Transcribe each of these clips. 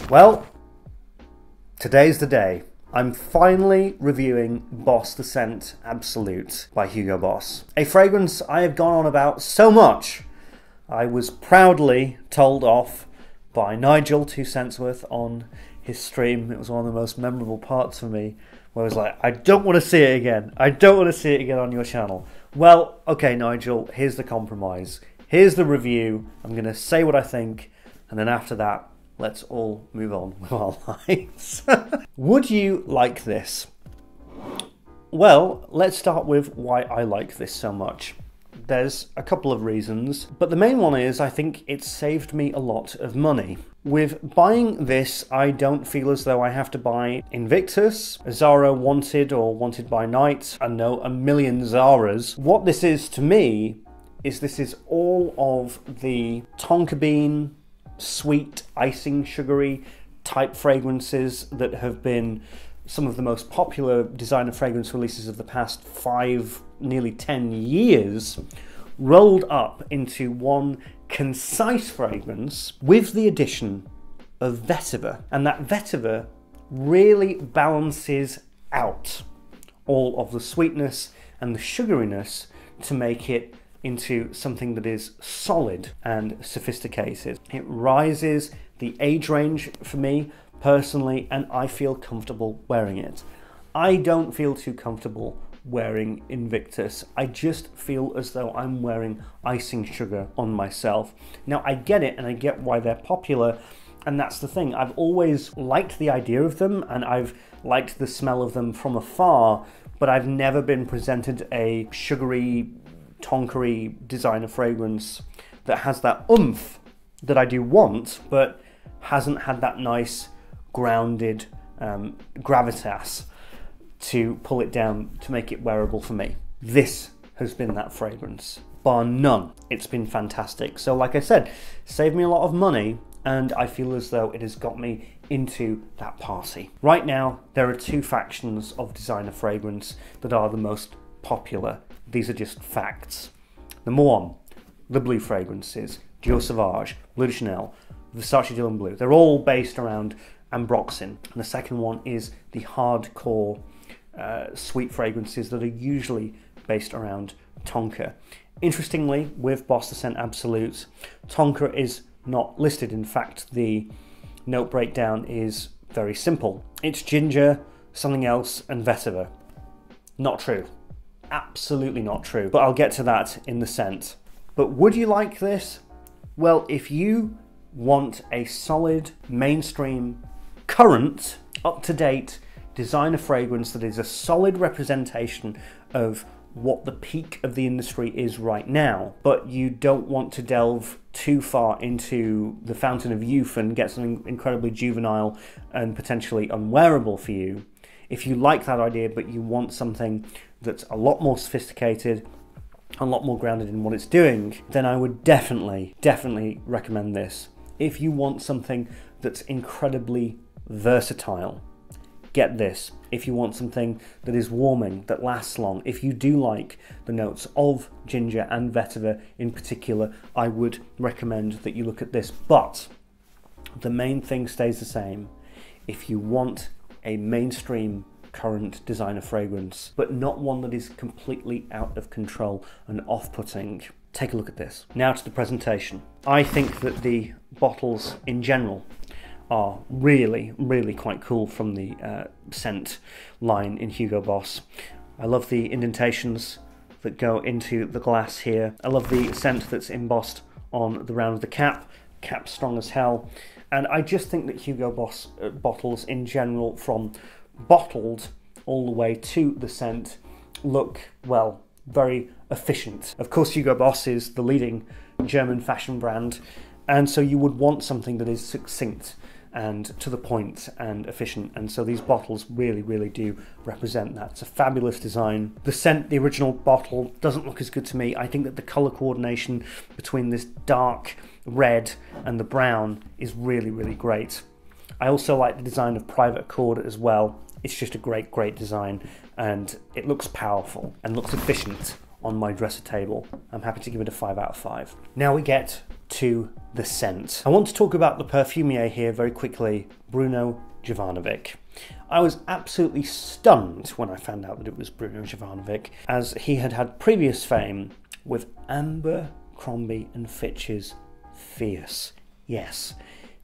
Well, today's the day. I'm finally reviewing Boss the Scent Absolute by Hugo Boss. A fragrance I have gone on about so much. I was proudly told off by Nigel, 2 cents worth, on his stream. It was one of the most memorable parts for me, where I was like, I don't want to see it again. I don't want to see it again on your channel. Well, okay, Nigel, here's the compromise. Here's the review. I'm going to say what I think, and then after that, let's all move on with our lives. Would you like this? Well, let's start with why I like this so much. There's a couple of reasons, but the main one is I think it's saved me a lot of money. With buying this, I don't feel as though I have to buy Invictus, Zara Wanted or Wanted by Night, I know a million Zaras. What this is to me is this is all of the Tonka bean, sweet, icing, sugary type fragrances that have been some of the most popular designer fragrance releases of the past 5, nearly 10 years, rolled up into one concise fragrance with the addition of vetiver. And that vetiver really balances out all of the sweetness and the sugariness to make it into something that is solid and sophisticated. It rises the age range for me personally, and I feel comfortable wearing it. I don't feel too comfortable wearing Invictus. I just feel as though I'm wearing icing sugar on myself. Now I get it, and I get why they're popular, and that's the thing. I've always liked the idea of them, and I've liked the smell of them from afar, but I've never been presented a sugary, tonkery designer fragrance that has that oomph that I do want, but hasn't had that nice grounded gravitas to pull it down to make it wearable for me. This has been that fragrance, bar none. It's been fantastic. So like I said, saved me a lot of money, and I feel as though it has got me into that party. Right now, there are 2 factions of designer fragrance that are the most popular. These are just facts. Number 1, the blue fragrances. Dior Sauvage, Bleu de Chanel, Versace Dylan Blue. They're all based around ambroxan. And the second one is the hardcore sweet fragrances that are usually based around Tonka. Interestingly, with Boss the Scent Absolute, Tonka is not listed. In fact, the note breakdown is very simple. It's ginger, something else, and vetiver. Not true. Absolutely not true, but I'll get to that in the scent. But would you like this? Well, if you want a solid, mainstream, current, up-to-date designer fragrance that is a solid representation of what the peak of the industry is right now, but you don't want to delve too far into the fountain of youth and get something incredibly juvenile and potentially unwearable for you, if you like that idea but you want something that's a lot more sophisticated, a lot more grounded in what it's doing, then I would definitely recommend this. If you want something that's incredibly versatile, get this. If you want something that is warming, that lasts long, if you do like the notes of ginger and vetiver in particular, I would recommend that you look at this. But the main thing stays the same. If you want a mainstream current designer fragrance, but not one that is completely out of control and off-putting, take a look at this. Now to the presentation. I think that the bottles in general are really quite cool from the scent line in Hugo Boss. I love the indentations that go into the glass here. I love the scent that's embossed on the round of the cap. Cap's strong as hell. And I just think that Hugo Boss bottles in general, from bottled all the way to the scent, look, well, very efficient. Of course, Hugo Boss is the leading German fashion brand, and so you would want something that is succinct and to the point and efficient, and so these bottles really do represent that. It's a fabulous design. The scent, the original bottle, doesn't look as good to me. I think that the colour coordination between this dark red and the brown is really great. I also like the design of Private Accord as well. It's just a great design, and it looks powerful and looks efficient on my dresser table. I'm happy to give it a 5 out of 5. Now we get to the scent. I want to talk about the perfumier here very quickly, Bruno Jovanovic. I was absolutely stunned when I found out that it was Bruno Jovanovic, as he had had previous fame with Abercrombie and Fitch's Fierce. Yes,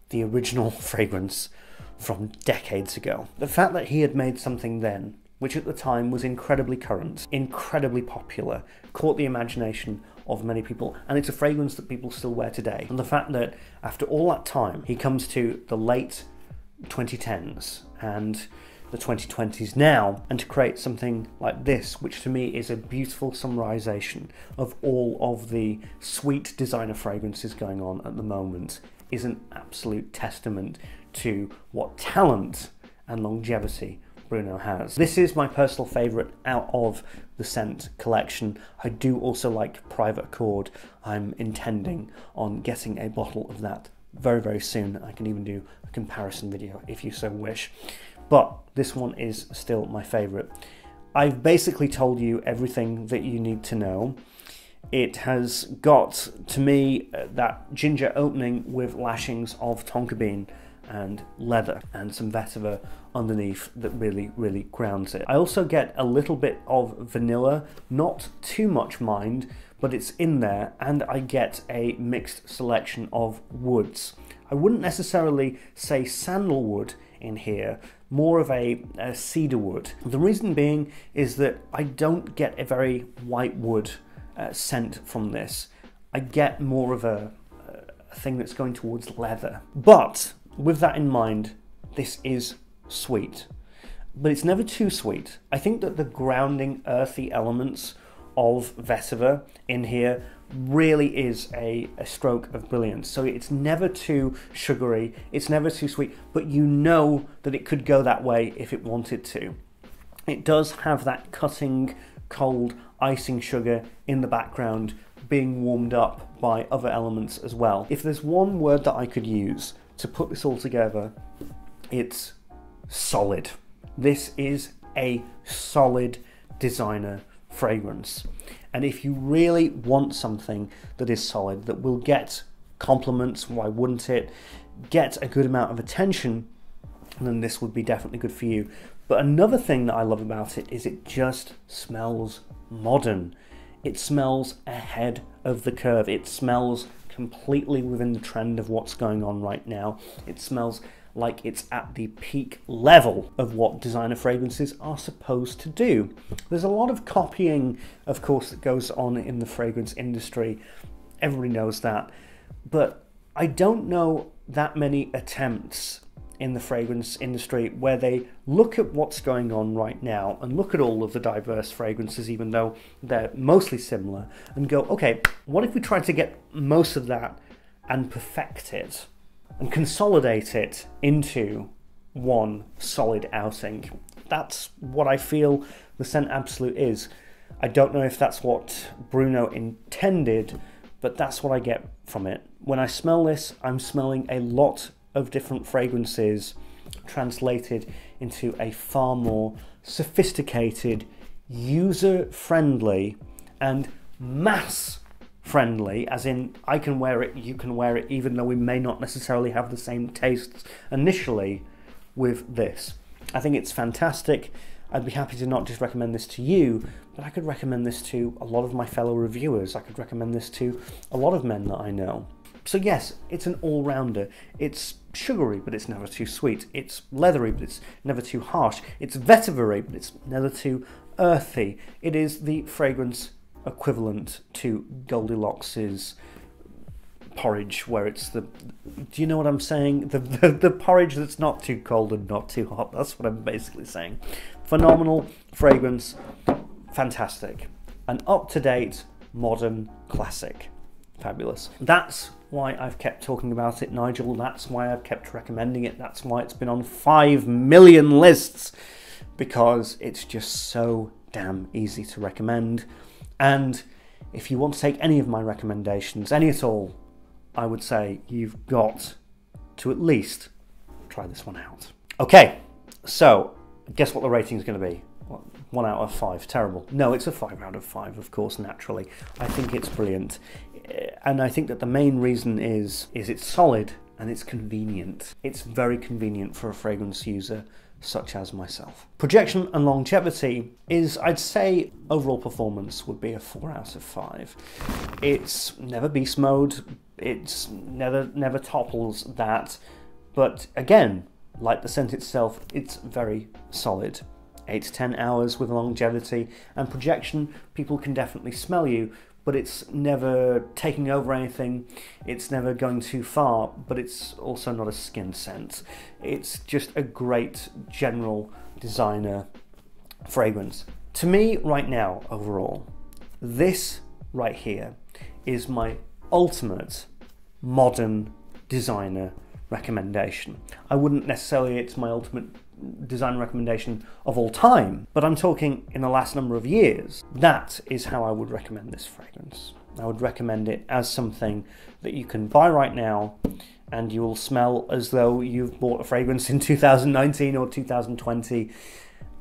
the original fragrance from decades ago. The fact that he had made something then, which at the time was incredibly current, incredibly popular, caught the imagination of many people, and it's a fragrance that people still wear today. And the fact that after all that time, he comes to the late 2010s and the 2020s now, and to create something like this, which to me is a beautiful summarization of all of the sweet designer fragrances going on at the moment, is an absolute testament to what talent and longevity Bruno has. This is my personal favourite out of the scent collection. I do also like Private Accord. I'm intending on getting a bottle of that very, very soon. I can even do a comparison video if you so wish. But this one is still my favourite. I've basically told you everything that you need to know. It has got, to me, that ginger opening with lashings of tonka bean and leather and some vetiver underneath that really, really grounds it. I also get a little bit of vanilla, not too much mind, but it's in there, and I get a mixed selection of woods. I wouldn't necessarily say sandalwood in here, more of a cedar wood. The reason being is that I don't get a very white wood scent from this. I get more of a thing that's going towards leather. But with that in mind, this is sweet, but it's never too sweet. I think that the grounding earthy elements of vetiver in here really is a stroke of brilliance. So it's never too sugary, it's never too sweet, but you know that it could go that way if it wanted to. It does have that cutting, cold, icing sugar in the background being warmed up by other elements as well. If there's one word that I could use to put this all together, it's solid. This is a solid designer fragrance. And if you really want something that is solid, that will get compliments, why wouldn't it, get a good amount of attention, then this would be definitely good for you. But another thing that I love about it is it just smells modern. It smells ahead of the curve. It smells completely within the trend of what's going on right now. It smells like it's at the peak level of what designer fragrances are supposed to do. There's a lot of copying, of course, that goes on in the fragrance industry. Everybody knows that. But I don't know that many attempts in the fragrance industry where they look at what's going on right now and look at all of the diverse fragrances, even though they're mostly similar, and go, okay, what if we tried to get most of that and perfect it and consolidate it into one solid outing? That's what I feel the Scent Absolute is. I don't know if that's what Bruno intended, but that's what I get from it. When I smell this, I'm smelling a lot of different fragrances translated into a far more sophisticated, user-friendly and mass-friendly, as in I can wear it, you can wear it, even though we may not necessarily have the same tastes initially with this. I think it's fantastic. I'd be happy to not just recommend this to you, but I could recommend this to a lot of my fellow reviewers. I could recommend this to a lot of men that I know. So yes, it's an all-rounder. It's sugary, but it's never too sweet. It's leathery, but it's never too harsh. It's vetivery, but it's never too earthy. It is the fragrance equivalent to Goldilocks's porridge, where it's the... Do you know what I'm saying? The porridge that's not too cold and not too hot. That's what I'm basically saying. Phenomenal fragrance. Fantastic. An up-to-date, modern classic. Fabulous. That's why I've kept talking about it, Nigel. That's why I've kept recommending it. That's why it's been on 5 million lists, because it's just so damn easy to recommend. And if you want to take any of my recommendations, any at all, I would say you've got to at least try this one out. Okay, so guess what the rating is going to be? Well, 1 out of 5, terrible. No, it's a 5 out of 5, of course, naturally. I think it's brilliant. And I think that the main reason is it's solid and it's convenient. It's very convenient for a fragrance user such as myself. Projection and longevity is, I'd say, overall performance would be a 4 out of 5. It's never beast mode, it's never topples that, but again, like the scent itself, it's very solid. 8 to 10 hours with longevity, and projection, people can definitely smell you, but it's never taking over anything, it's never going too far, but it's also not a skin scent. It's just a great general designer fragrance. To me, right now, overall, this right here is my ultimate modern designer recommendation. I wouldn't necessarily, it's my ultimate design recommendation of all time, but I'm talking in the last number of years. That is how I would recommend this fragrance. I would recommend it as something that you can buy right now and you will smell as though you've bought a fragrance in 2019 or 2020,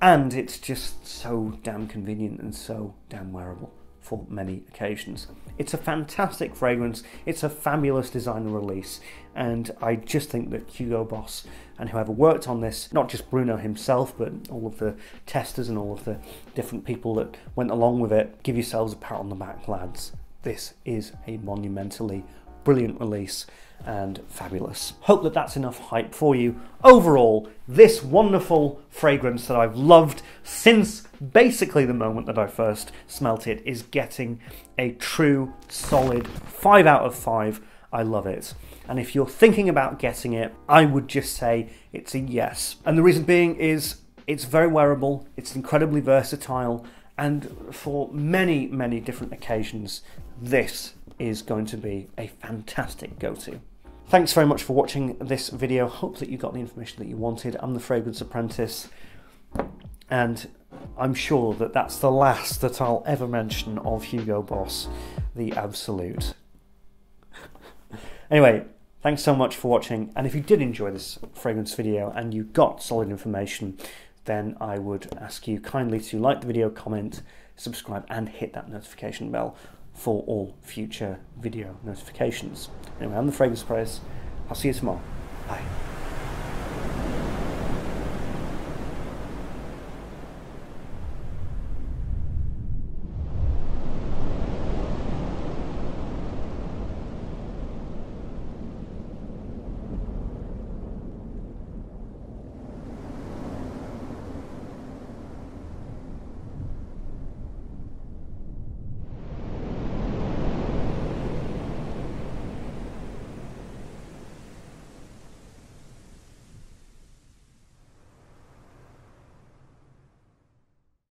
and it's just so damn convenient and so damn wearable for many occasions. It's a fantastic fragrance, it's a fabulous designer release, and I just think that Hugo Boss and whoever worked on this, not just Bruno himself, but all of the testers and all of the different people that went along with it, give yourselves a pat on the back, lads. This is a monumentally brilliant release and fabulous. Hope that that's enough hype for you. Overall, this wonderful fragrance that I've loved since basically the moment that I first smelt it is getting a true solid 5 out of 5. I love it. And if you're thinking about getting it, I would just say it's a yes. And the reason being is it's very wearable, it's incredibly versatile, and for many, many different occasions, this is going to be a fantastic go-to. Thanks very much for watching this video. Hope that you got the information that you wanted. I'm the Fragrance Apprentice, and I'm sure that that's the last that I'll ever mention of Hugo Boss, the Absolute. Anyway, thanks so much for watching, and if you did enjoy this fragrance video and you got solid information, then I would ask you kindly to like the video, comment, subscribe, and hit that notification bell for all future video notifications. Anyway, I'm the Fragrance Apprentice. I'll see you tomorrow. Bye.